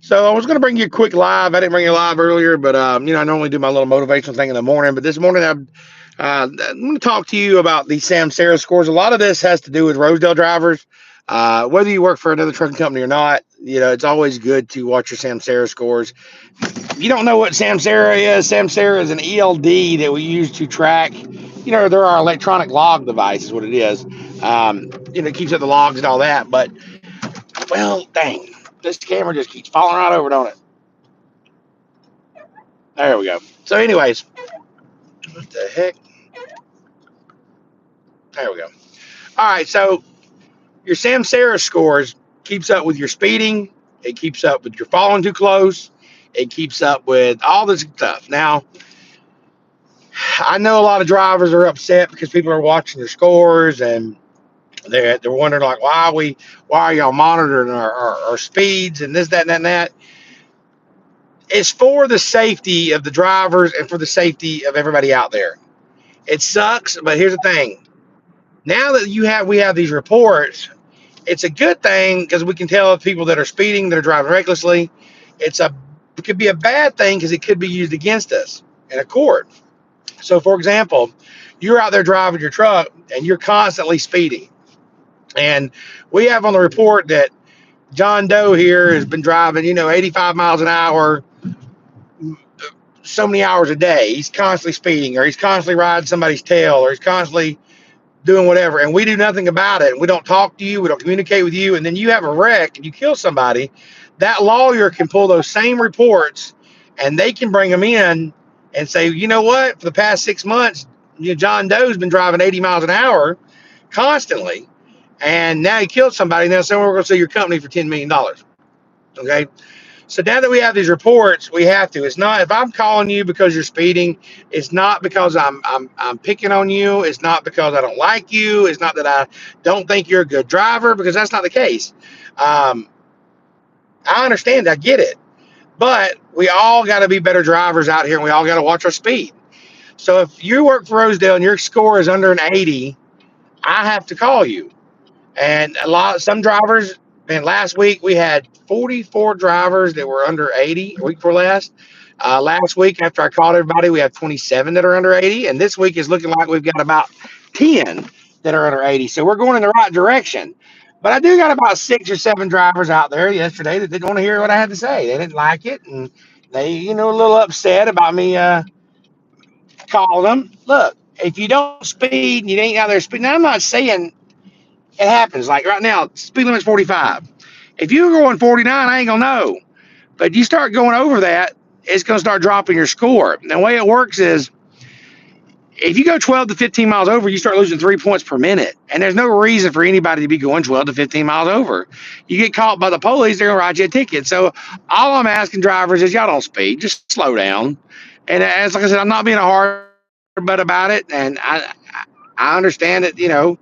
So I was going to bring you a quick live. I didn't bring you live earlier, but I normally do my little motivational thing in the morning. But this morning, I'm going to talk to you about these Samsara scores. A lot of this has to do with Rosedale drivers. Whether you work for another trucking company or not, it's always good to watch your Samsara scores. If you don't know what Samsara is, Samsara is an ELD that we use to track. There are electronic log device, is what it is. It keeps up the logs and all that. But well, dang, this camera just keeps falling right over, don't it? There we go. So, anyways, what the heck? There we go. All right, so your Samsara scores keeps up with your speeding. It keeps up with your following too close. It keeps up with all this stuff. Now, I know a lot of drivers are upset because people are watching their scores and they're wondering like why are y'all monitoring our speeds and this, that, and that. It's for the safety of the drivers and for the safety of everybody out there. It sucks, but here's the thing. Now that we have these reports, it's a good thing because we can tell people that are speeding, that are driving recklessly. It could be a bad thing because it could be used against us in a court. So, for example, you're out there driving your truck and you're constantly speeding. And we have on the report that John Doe here has been driving, 85 miles an hour, so many hours a day. He's constantly speeding, or he's constantly riding somebody's tail, or he's constantly doing whatever, and we do nothing about it. We don't talk to you, we don't communicate with you, and then you have a wreck and you kill somebody. That lawyer can pull those same reports and they can bring them in and say, you know what, for the past 6 months, John Doe's been driving 80 miles an hour constantly, and now he killed somebody. Now we're going to sue your company for $10 million. Okay. So now that we have these reports, we have to. It's not if I'm calling you because you're speeding. It's not because I'm picking on you. It's not because I don't like you. It's not that I don't think you're a good driver, because that's not the case. I understand. I get it. But we all got to be better drivers out here, and we all got to watch our speed. So if you work for Rosedale and your score is under an 80, I have to call you. And some drivers. And last week we had 44 drivers that were under 80. A week before last. Last week, after I called everybody, we have 27 that are under 80. And this week is looking like we've got about 10 that are under 80. So we're going in the right direction. But I do got about 6 or 7 drivers out there yesterday that didn't want to hear what I had to say. They didn't like it. And they, a little upset about me calling them. Look, if you don't speed and you ain't out there speeding, now I'm not saying it happens. Like right now, speed limit's 45. If you're going 49, I ain't gonna know. But you start going over that, it's gonna start dropping your score. And the way it works is, if you go 12 to 15 miles over, you start losing 3 points per minute. And there's no reason for anybody to be going 12 to 15 miles over. You get caught by the police, they're gonna write you a ticket. So all I'm asking drivers is, y'all don't speed, just slow down. And as like I said, I'm not being a hard butt about it. And I understand that,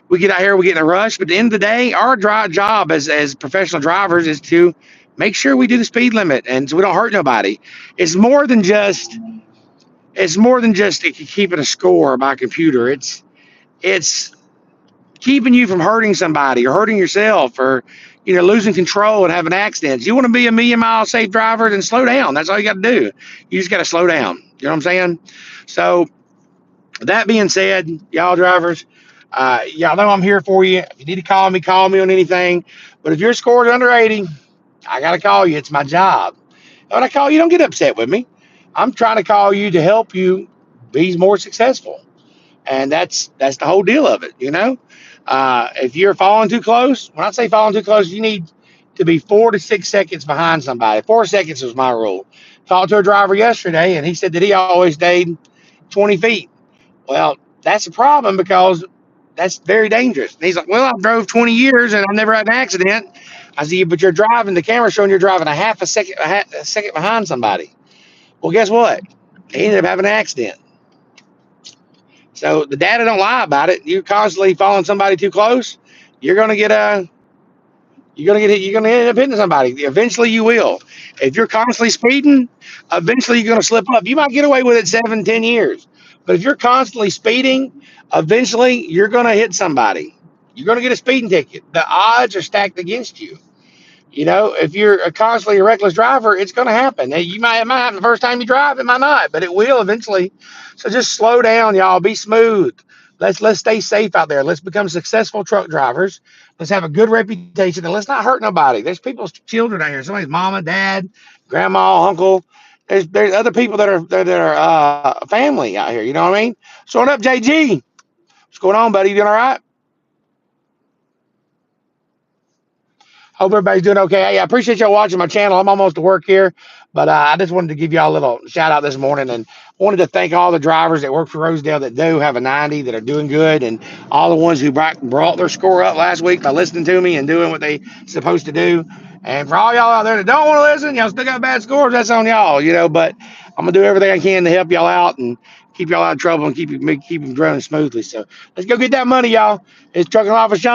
we get out here, we get in a rush, but at the end of the day, our job as professional drivers is to make sure we do the speed limit and so we don't hurt nobody. It's more than just keeping a score by computer. It's keeping you from hurting somebody or hurting yourself or losing control and having accidents. You want to be a million-mile safe driver, then slow down. That's all you got to do. You just got to slow down. You know what I'm saying? So that being said, y'all drivers, y'all know I'm here for you. If you need to call me on anything. But if your score is under 80, I got to call you. It's my job. When I call you, don't get upset with me. I'm trying to call you to help you be more successful. And that's the whole deal of it, If you're falling too close, when I say falling too close, you need to be 4 to 6 seconds behind somebody. 4 seconds was my rule. Talked to a driver yesterday, and he said that he always stayed 20 feet. Well, that's a problem because that's very dangerous. And he's like, well, I've drove 20 years and I've never had an accident. I said, yeah, but you're driving, the camera's showing you're driving a second behind somebody. Well, guess what? He ended up having an accident. So the data don't lie about it. You're constantly following somebody too close. You're gonna end up hitting somebody. Eventually you will. If you're constantly speeding, eventually you're gonna slip up. You might get away with it 7-10 years. But if you're constantly speeding, eventually you're gonna hit somebody. You're gonna get a speeding ticket. The odds are stacked against you. If you're constantly a reckless driver, it's going to happen. It might happen the first time you drive, it might not, but it will eventually. So just slow down, y'all. Be smooth. Let's stay safe out there. Let's become successful truck drivers. Let's have a good reputation, and let's not hurt nobody. There's people's children out here. Somebody's mama, dad, grandma, uncle. There's other people that are family out here. You know what I mean? So what up, JG? What's going on, buddy? You doing all right? Hope everybody's doing okay. Hey, I appreciate y'all watching my channel. I'm almost to work here, but I just wanted to give y'all a little shout out this morning, and wanted to thank all the drivers that work for Rosedale that do have a 90 that are doing good, and all the ones who brought their score up last week by listening to me and doing what they supposed to do. And for all y'all out there that don't want to listen, y'all still got bad scores. That's on y'all, But I'm gonna do everything I can to help y'all out and keep y'all out of trouble and keep them running smoothly. So let's go get that money, y'all. It's Trucking Life with Shawn.